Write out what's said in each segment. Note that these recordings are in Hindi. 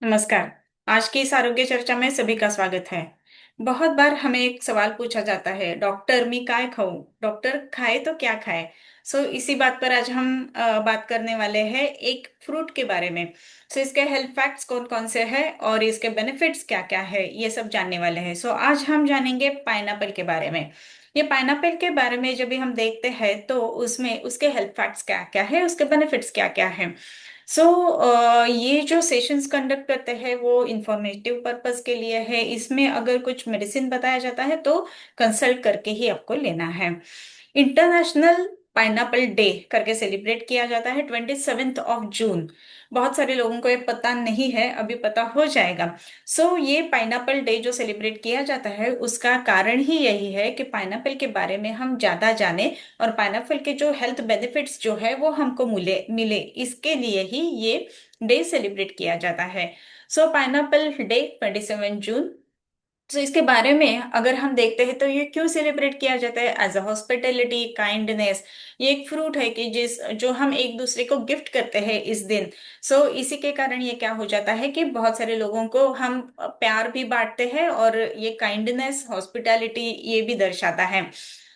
नमस्कार। आज की इस आरोग्य चर्चा में सभी का स्वागत है। बहुत बार हमें एक सवाल पूछा जाता है, डॉक्टर मैं काय खाऊं? डॉक्टर खाए तो क्या खाए? इसी बात पर आज हम बात करने वाले हैं एक फ्रूट के बारे में। इसके हेल्थ फैक्ट्स कौन कौन से हैं और इसके बेनिफिट्स क्या क्या है, ये सब जानने वाले हैं। आज हम जानेंगे पाइनएप्पल के बारे में। ये पाइनएप्पल के बारे में जब भी हम देखते हैं तो उसमें उसके हेल्थ फैक्ट्स क्या क्या है, उसके बेनिफिट्स क्या क्या है। ये जो सेशंस कंडक्ट करते हैं वो इंफॉर्मेटिव पर्पस के लिए है। इसमें अगर कुछ मेडिसिन बताया जाता है तो कंसल्ट करके ही आपको लेना है। इंटरनेशनल पाइनएप्पल डे करके सेलिब्रेट किया जाता है 27 जून। बहुत सारे लोगों को ये पता नहीं है, अभी पता हो जाएगा। ये पाइनएप्पल डे जो सेलिब्रेट किया जाता है उसका कारण ही यही है कि पाइनएप्पल के बारे में हम ज्यादा जाने और पाइनएप्पल के जो हेल्थ बेनिफिट्स जो है वो हमको मिले मिले, इसके लिए ही ये डे सेलिब्रेट किया जाता है। पाइनएप्पल डे 27 जून। इसके बारे में अगर हम देखते हैं तो ये क्यों सेलिब्रेट किया जाता है? As a hospitality, kindness. ये एक फ्रूट है कि जिस जो हम एक दूसरे को गिफ्ट करते हैं इस दिन। इसी के कारण ये क्या हो जाता है कि बहुत सारे लोगों को हम प्यार भी बांटते हैं और ये काइंडनेस, हॉस्पिटैलिटी ये भी दर्शाता है।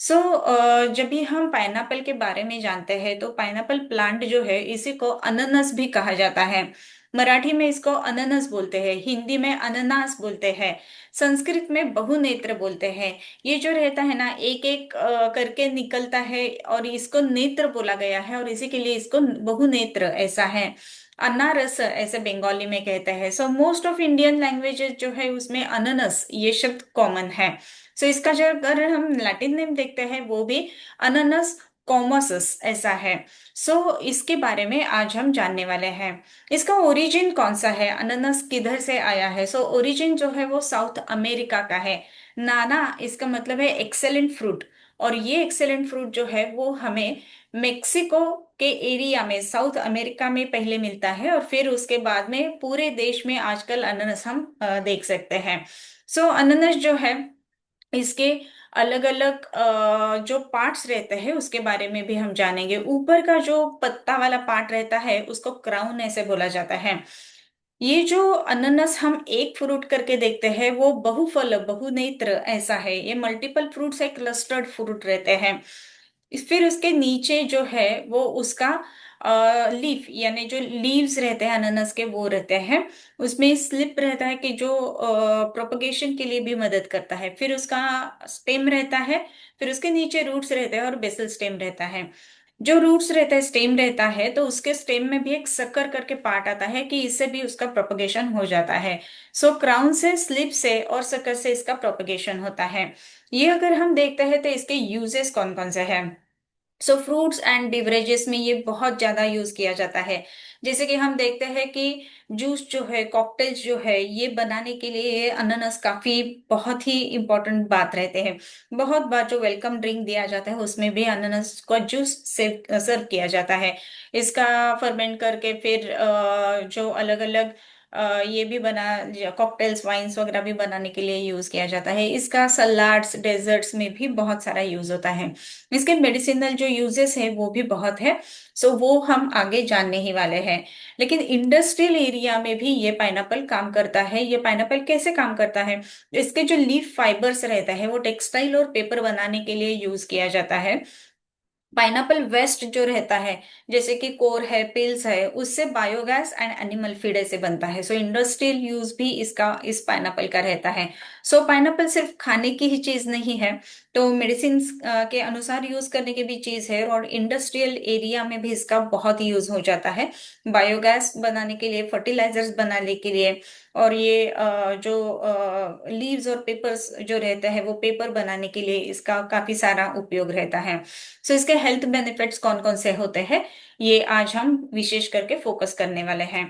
जब भी हम पाइनएप्पल के बारे में जानते हैं तो पाइनएप्पल प्लांट जो है इसी को अनानास भी कहा जाता है। मराठी में इसको अनानास बोलते हैं, हिंदी में अनानास बोलते हैं, संस्कृत में बहुनेत्र बोलते हैं। ये जो रहता है ना, एक एक करके निकलता है और इसको नेत्र बोला गया है और इसी के लिए इसको बहुनेत्र ऐसा है। अनारस ऐसे बंगाली में कहते हैं। मोस्ट ऑफ इंडियन लैंग्वेजेस जो है उसमें अनानस ये शब्द कॉमन है। इसका जो अगर हम लैटिन नेम देखते हैं वो भी अनानस कॉमोसस ऐसा है। इसके बारे में आज हम जानने वाले हैं। इसका ओरिजिन कौन सा है, अनानास किधर से आया है? ओरिजिन जो है वो साउथ अमेरिका का है। नाना इसका मतलब है एक्सेलेंट फ्रूट। और ये एक्सेलेंट फ्रूट जो है वो हमें मेक्सिको के एरिया में, साउथ अमेरिका में पहले मिलता है और फिर उसके बाद में पूरे देश में आजकल अनानास हम देख सकते हैं। अनानास जो है इसके अलग अलग जो पार्ट्स रहते हैं उसके बारे में भी हम जानेंगे। ऊपर का जो पत्ता वाला पार्ट रहता है उसको क्राउन ऐसे बोला जाता है। ये जो अनानास हम एक फ्रूट करके देखते हैं वो बहुफल बहुनेत्र ऐसा है। ये मल्टीपल फ्रूट्स है, क्लस्टर्ड फ्रूट रहते हैं। फिर उसके नीचे जो है वो उसका लीफ यानी जो लीव्स रहते हैं अनानास के वो रहते हैं। उसमें स्लिप रहता है कि जो प्रोपगेशन के लिए भी मदद करता है। फिर उसका स्टेम रहता है। फिर उसके नीचे रूट्स रहते हैं और बेसल स्टेम रहता है। जो रूट्स रहता है, स्टेम रहता है, तो उसके स्टेम में भी एक सक्कर करके पार्ट आता है कि इससे भी उसका प्रोपगेशन हो जाता है। क्राउन से, स्लिप से और सक्कर से इसका प्रोपगेशन होता है। ये अगर हम देखते हैं तो इसके यूजेस कौन कौन से हैं। फ्रूट्स एंड बिवरेजेस में ये बहुत ज्यादा यूज किया जाता है। जैसे कि हम देखते हैं कि जूस जो है, कॉकटेल्स जो है, ये बनाने के लिए ये अनानास काफी बहुत ही इंपॉर्टेंट बात रहते हैं। बहुत बार जो वेलकम ड्रिंक दिया जाता है उसमें भी अनानास का जूस सर्व किया जाता है। इसका फर्मेंट करके फिर जो अलग अलग ये भी बना, कॉकटेल्स, वाइन्स वगैरह भी बनाने के लिए यूज किया जाता है। इसका सलाड्स, डेजर्ट्स में भी बहुत सारा यूज होता है। इसके मेडिसिनल जो यूजेस है वो भी बहुत है। वो हम आगे जानने ही वाले हैं। लेकिन इंडस्ट्रियल एरिया में भी ये पाइनएप्पल काम करता है। ये पाइनएप्पल कैसे काम करता है? इसके जो लीफ फाइबर्स रहता है वो टेक्सटाइल और पेपर बनाने के लिए यूज किया जाता है। पाइनएप्पल वेस्ट जो रहता है, जैसे कि कोर है, पिल्स है, उससे बायोगैस एंड एनिमल फीड ऐसे बनता है। इंडस्ट्रियल यूज भी इसका, इस पाइनएप्पल का रहता है। पाइनएप्पल सिर्फ खाने की ही चीज नहीं है, तो मेडिसिन के अनुसार यूज करने की भी चीज है और इंडस्ट्रियल एरिया में भी इसका बहुत यूज हो जाता है। बायोगैस बनाने के लिए, फर्टिलाइजर्स बनाने के लिए, और ये जो लीव्स और पेपर्स जो रहते हैं वो पेपर बनाने के लिए इसका काफी सारा उपयोग रहता है। इसके हेल्थ बेनिफिट्स कौन कौन से होते हैं, ये आज हम विशेष करके फोकस करने वाले हैं।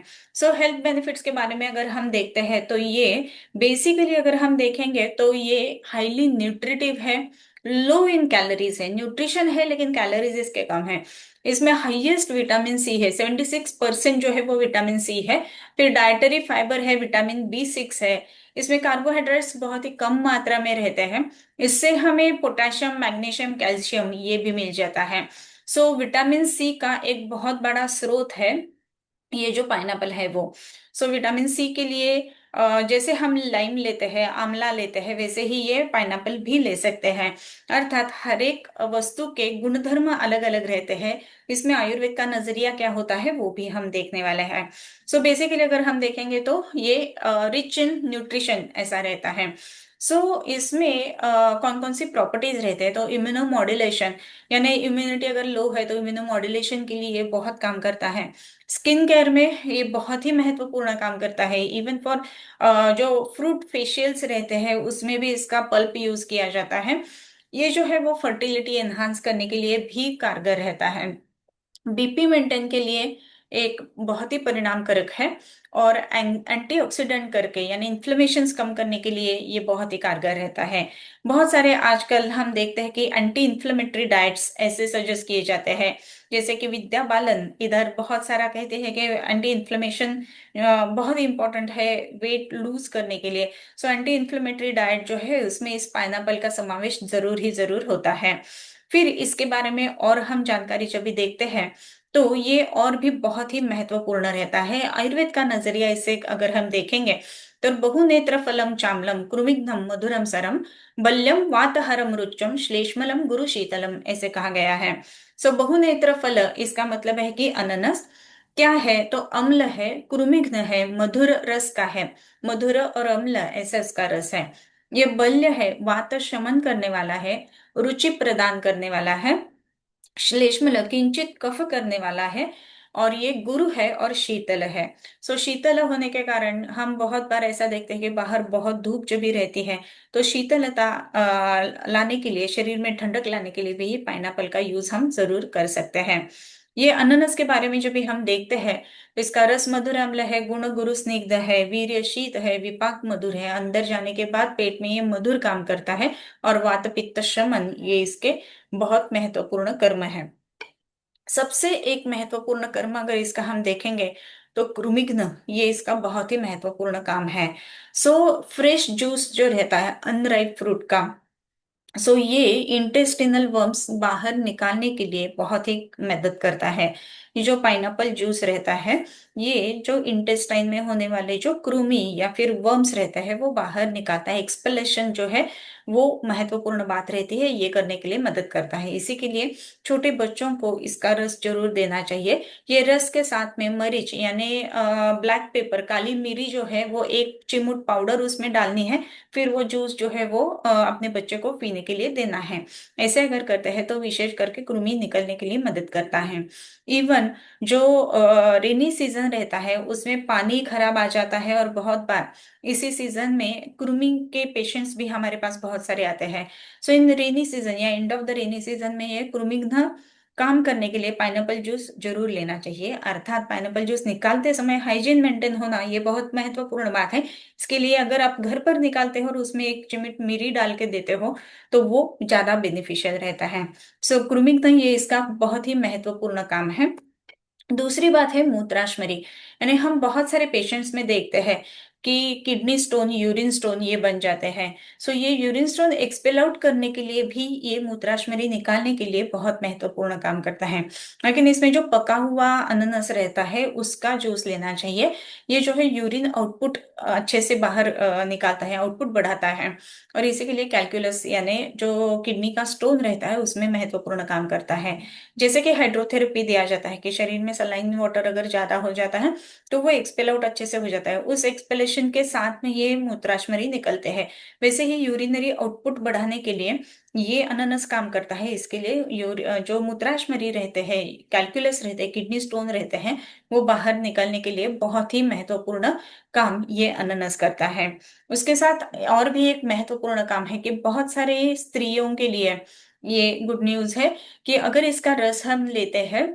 हेल्थ बेनिफिट्स के बारे में अगर हम देखते हैं तो ये बेसिकली अगर हम देखेंगे तो ये हाईली न्यूट्रिटिव है, लो इन कैलोरीज है। न्यूट्रिशन है लेकिन कैलोरीज इसके कम है। इसमें हाईएस्ट विटामिन सी है, 76% जो है वो विटामिन सी है। फिर डाइटरी फाइबर है, विटामिन B6 है। इसमें कार्बोहाइड्रेट्स बहुत ही कम मात्रा में रहते हैं। इससे हमें पोटेशियम, मैग्नीशियम, कैल्शियम ये भी मिल जाता है। विटामिन सी का एक बहुत बड़ा स्रोत है ये जो पाइनएप्पल है वो। सो विटामिन सी के लिए जैसे हम लाइम लेते हैं, आंवला लेते हैं, वैसे ही ये पाइनएप्पल भी ले सकते हैं। अर्थात हर एक वस्तु के गुणधर्म अलग अलग रहते हैं। इसमें आयुर्वेद का नजरिया क्या होता है वो भी हम देखने वाले हैं। सो बेसिकली अगर हम देखेंगे तो ये रिच इन न्यूट्रिशन ऐसा रहता है। इसमें कौन कौन सी प्रॉपर्टीज रहते हैं, तो इम्यूनो मॉड्यूलेशन, यानी इम्यूनिटी अगर लो है तो इम्यूनो मॉड्यूलेशन के लिए ये बहुत काम करता है। स्किन केयर में ये बहुत ही महत्वपूर्ण काम करता है। इवन फॉर जो फ्रूट फेशियल्स रहते हैं उसमें भी इसका पल्प यूज किया जाता है। ये जो है वो फर्टिलिटी एनहांस करने के लिए भी कारगर रहता है। बीपी मेंटेन के लिए एक बहुत ही परिणामकारक है। और एंटीऑक्सीडेंट करके यानी इन्फ्लेमेशंस कम करने के लिए ये बहुत ही कारगर रहता है। बहुत सारे आजकल हम देखते हैं कि एंटी इन्फ्लेमेटरी डाइट्स ऐसे सजेस्ट किए जाते हैं। जैसे कि विद्या बालन इधर बहुत सारा कहते हैं कि एंटी इन्फ्लेमेशन बहुत ही इंपॉर्टेंट है वेट लूज करने के लिए। एंटी इन्फ्लेमेटरी डाइट जो है उसमें इस पाइनएप्पल का समावेश जरूर ही जरूर होता है। फिर इसके बारे में और हम जानकारी जब भी देखते हैं तो ये और भी बहुत ही महत्वपूर्ण रहता है आयुर्वेद का नजरिया। इसे अगर हम देखेंगे तो बहुनेत्र फलम चामलम कृमिघ्नम मधुरम सरम बल्यम वातहरम रुचम श्लेष्मलम गुरु शीतलम ऐसे कहा गया है। बहुनेत्र फल इसका मतलब है कि अननस क्या है, तो अम्ल है, कृमिघ्न है, मधुर रस का है। मधुर और अम्ल ऐसा इसका रस है। ये बल्य है, वात शमन करने वाला है, रुचि प्रदान करने वाला है, श्लेष्मल किंचित कफ करने वाला है, और ये गुरु है और शीतल है। शीतल होने के कारण हम बहुत बार ऐसा देखते हैं कि बाहर बहुत धूप जब भी रहती है तो शीतलता लाने के लिए, शरीर में ठंडक लाने के लिए भी ये पाइनएप्पल का यूज हम जरूर कर सकते हैं। ये अनानास के बारे में जब भी हम देखते हैं तो इसका रस मधुर अम्ल है, गुण गुरु स्निग्ध है, वीर्य शीत है, विपाक मधुर है, अंदर जाने के बाद पेट में ये मधुर काम करता है। और वात पित्त शमन ये इसके बहुत महत्वपूर्ण कर्म है। सबसे एक महत्वपूर्ण कर्म अगर इसका हम देखेंगे तो कृमिघ्न ये इसका बहुत ही महत्वपूर्ण काम है। फ्रेश जूस जो रहता है अनराइप फ्रूट का, ये इंटेस्टिनल वर्म्स बाहर निकालने के लिए बहुत ही मदद करता है। ये जो पाइनएप्पल जूस रहता है ये जो इंटेस्टाइन में होने वाले जो कृमि या फिर वर्म्स रहता है वो बाहर निकालता है। एक्सपेलेशन जो है वो महत्वपूर्ण बात रहती है, ये करने के लिए मदद करता है। इसी के लिए छोटे बच्चों को इसका रस जरूर देना चाहिए। ये रस के साथ में मरीच यानी ब्लैक पेपर, काली मिरी जो है वो एक चिमुट पाउडर उसमें डालनी है। फिर वो जूस जो है वो अपने बच्चे को पीने के लिए देना है। ऐसे अगर करते हैं तो विशेष करके कृमि निकलने के लिए मदद करता है। इवन जो रेनी सीजन रहता है उसमें पानी खराब आ जाता है और बहुत बार इसी सीजन में कृमि के पेशेंट्स भी हमारे पास बहुत सारे आते हैं। इन रेनी सीजन या end of the rainy season में ये कृमिघ्न काम करने के लिए पाइनएप्पल जूस जरूर लेना चाहिए। अर्थात पाइनएप्पल जूस निकालते समय हाइजीन मेंटेन होना ये बहुत महत्वपूर्ण बात है। इसके लिए अगर आप घर पर निकालते हो और उसमें एक चिमट मिरी डाल के देते हो तो वो ज्यादा बेनिफिशियल रहता है। कृमिघ्न ये इसका बहुत ही महत्वपूर्ण काम है। दूसरी बात है मूत्राशमरी, यानी हम बहुत सारे पेशेंट्स में देखते हैं कि किडनी स्टोन, यूरिन स्टोन ये बन जाते हैं। ये यूरिन स्टोन एक्सपेल आउट करने के लिए भी ये मूत्राशमरी निकालने के लिए बहुत महत्वपूर्ण काम करता है। लेकिन इसमें जो पका हुआ अनानास रहता है उसका जूस लेना चाहिए। ये जो है यूरिन आउटपुट अच्छे से बाहर निकालता है, आउटपुट बढ़ाता है। और इसी के लिए कैलकुलस यानी जो किडनी का स्टोन रहता है उसमें महत्वपूर्ण काम करता है। जैसे कि हाइड्रोथेरेपी दिया जाता है कि शरीर में सलाइन वाटर अगर ज्यादा हो जाता है तो वो एक्सपेल आउट अच्छे से हो जाता है, उस एक्सपेलेशन के साथ में ये मूत्राशमरी निकलते हैं। वैसे ही यूरिनरी आउटपुट बढ़ाने के लिए ये अनानास काम करता है। इसके लिए जो मूत्राशमरी रहते हैं, कैलकुलस रहते हैं, किडनी स्टोन रहते हैं, वो बाहर निकलने के लिए बहुत ही महत्वपूर्ण काम ये अनानास करता है। उसके साथ और भी एक महत्वपूर्ण काम है कि बहुत सारे स्त्रियों के लिए ये गुड न्यूज है कि अगर इसका रस हम लेते हैं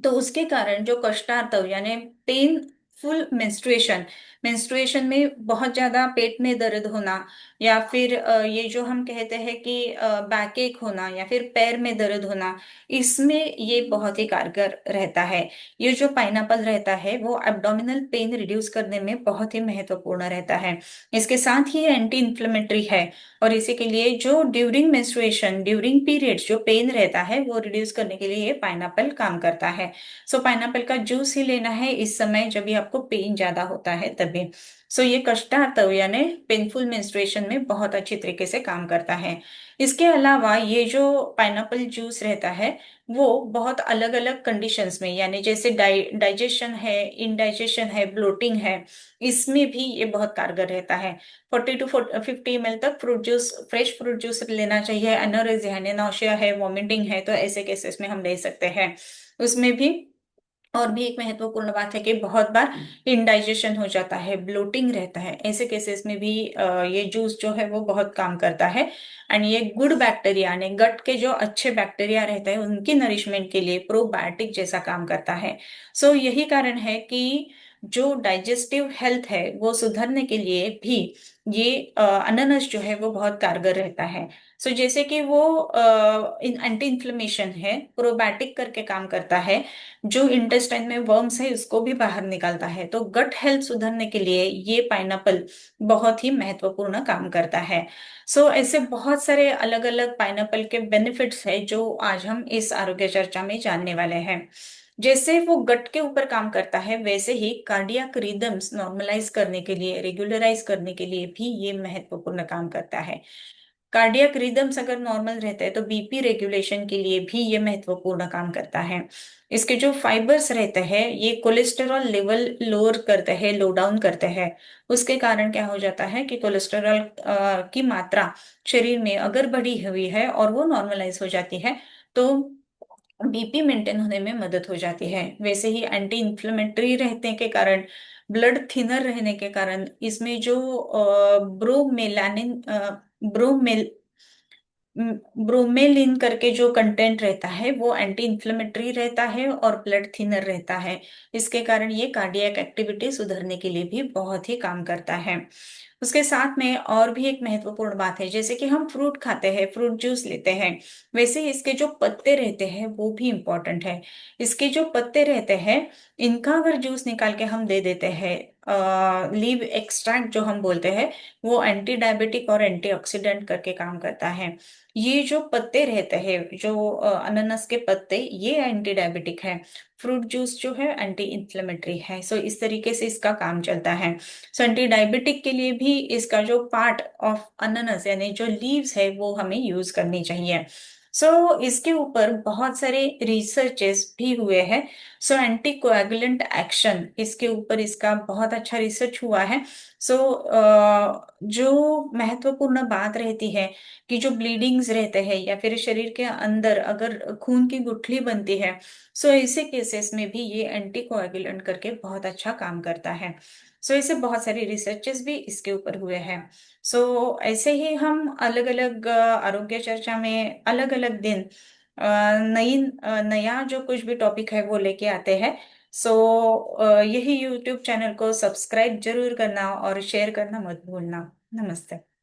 तो उसके कारण जो कष्टार्तव यानी पेनफुल मेंस्ट्रुएशन, मेंस्ट्रुएशन में बहुत ज्यादा पेट में दर्द होना, या फिर ये जो हम कहते हैं कि बैक एक होना, या फिर पैर में दर्द होना, इसमें ये बहुत ही कारगर रहता है। ये जो पाइनएप्पल रहता है वो एब्डोमिनल पेन रिड्यूस करने में बहुत ही महत्वपूर्ण रहता है। इसके साथ ही ये एंटी इन्फ्लेमेटरी है, और इसी के लिए जो ड्यूरिंग मेंस्ट्रुएशन, ड्यूरिंग पीरियड्स जो पेन रहता है वो रिड्यूस करने के लिए ये पाइनएप्पल काम करता है। सो पाइनएप्पल का जूस ही लेना है इस समय जब भी आपको पेन ज्यादा होता है तभी। सो ये कष्टार्तव यानी पेनफुल मेंस्ट्रुएशन में बहुत अच्छी तरीके से काम करता है। इसके अलावा ये जो पाइनएप्पल जूस रहता है वो बहुत अलग अलग कंडीशंस में, यानी जैसे डाइजेशन है, इनडाइजेशन है, ब्लोटिंग है, इसमें भी ये बहुत कारगर रहता है। 40 to 50 ml तक fruit juice, fresh fruit juice लेना चाहिए। एनोरेक्सिया है, नाउशिया है, वॉमिटिंग है, तो ऐसे केसेस में हम ले सकते हैं उसमें भी। और भी एक महत्वपूर्ण बात है कि बहुत बार इंडाइजेशन हो जाता है, ब्लोटिंग रहता है, ऐसे केसेस में भी ये जूस जो है वो बहुत काम करता है। एंड ये गुड बैक्टीरिया यानी गट के जो अच्छे बैक्टीरिया रहते हैं उनकी नरिशमेंट के लिए प्रोबायोटिक जैसा काम करता है। सो यही कारण है कि जो डाइजेस्टिव हेल्थ है वो सुधरने के लिए भी ये अनानास जो है वो बहुत कारगर रहता है। सो जैसे कि वो एंटी इन्फ्लेमेशन है, प्रोबायोटिक करके काम करता है, जो इंटेस्टाइन में वर्म्स है उसको भी बाहर निकालता है, तो गट हेल्थ सुधरने के लिए ये पाइनएप्पल बहुत ही महत्वपूर्ण काम करता है। सो ऐसे बहुत सारे अलग अलग पाइनएप्पल के बेनिफिट्स है जो आज हम इस आरोग्य चर्चा में जानने वाले हैं। जैसे वो गट के ऊपर काम करता है वैसे ही कार्डियक रिदम्स नॉर्मलाइज करने के लिए, रेगुलराइज करने के लिए भी ये महत्वपूर्ण काम करता है। कार्डियक रिदम्स अगर नॉर्मल रहते हैं तो बीपी रेगुलेशन के लिए भी ये महत्वपूर्ण काम करता है। इसके जो फाइबर्स रहते हैं ये कोलेस्टेरॉल लेवल लोअर करते हैं, लो डाउन करते हैं। उसके कारण क्या हो जाता है कि कोलेस्टेरॉल की मात्रा शरीर में अगर बढ़ी हुई है और वो नॉर्मलाइज हो जाती है तो बीपी मेंटेन होने में मदद हो जाती है। वैसे ही एंटी इन्फ्लेमेटरी रहने के कारण, ब्लड थिनर रहने के कारण इसमें जो ब्रोमेलानिन, ब्रोमेल ब्रोमेलिन करके जो कंटेंट रहता है वो एंटी इन्फ्लेमेटरी रहता है और ब्लड थिनर रहता है। इसके कारण ये कार्डियक एक्टिविटी सुधरने के लिए भी बहुत ही काम करता है। उसके साथ में और भी एक महत्वपूर्ण बात है, जैसे कि हम फ्रूट खाते हैं, फ्रूट जूस लेते हैं, वैसे ही इसके जो पत्ते रहते हैं वो भी इम्पोर्टेंट है। इसके जो पत्ते रहते हैं इनका अगर जूस निकाल के हम दे देते हैं, लीव एक्सट्रैक्ट जो हम बोलते हैं, वो एंटी डायबिटिक और एंटीऑक्सीडेंट करके काम करता है। ये जो पत्ते रहते हैं, जो अनानास के पत्ते, ये एंटी डायबिटिक है। फ्रूट जूस जो है एंटी इन्फ्लेमेटरी है। सो इस तरीके से इसका काम चलता है। सो एंटी डायबिटिक के लिए भी इसका जो पार्ट ऑफ अनानास यानी जो लीव्स है वो हमें यूज करनी चाहिए। इसके ऊपर बहुत सारे रिसर्चेस भी हुए हैं। एंटी कोएगुलेंट एक्शन, इसके ऊपर इसका बहुत अच्छा रिसर्च हुआ है। सो जो महत्वपूर्ण बात रहती है कि जो ब्लीडिंग्स रहते हैं या फिर शरीर के अंदर अगर खून की गुठली बनती है, ऐसे केसेस में भी ये एंटी कोएगुलेंट करके बहुत अच्छा काम करता है। ऐसे बहुत सारी रिसर्चेस भी इसके ऊपर हुए हैं। ऐसे ही हम अलग अलग आरोग्य चर्चा में अलग अलग दिन नया जो कुछ भी टॉपिक है वो लेके आते हैं। यही यूट्यूब चैनल को सब्सक्राइब जरूर करना और शेयर करना मत भूलना। नमस्ते।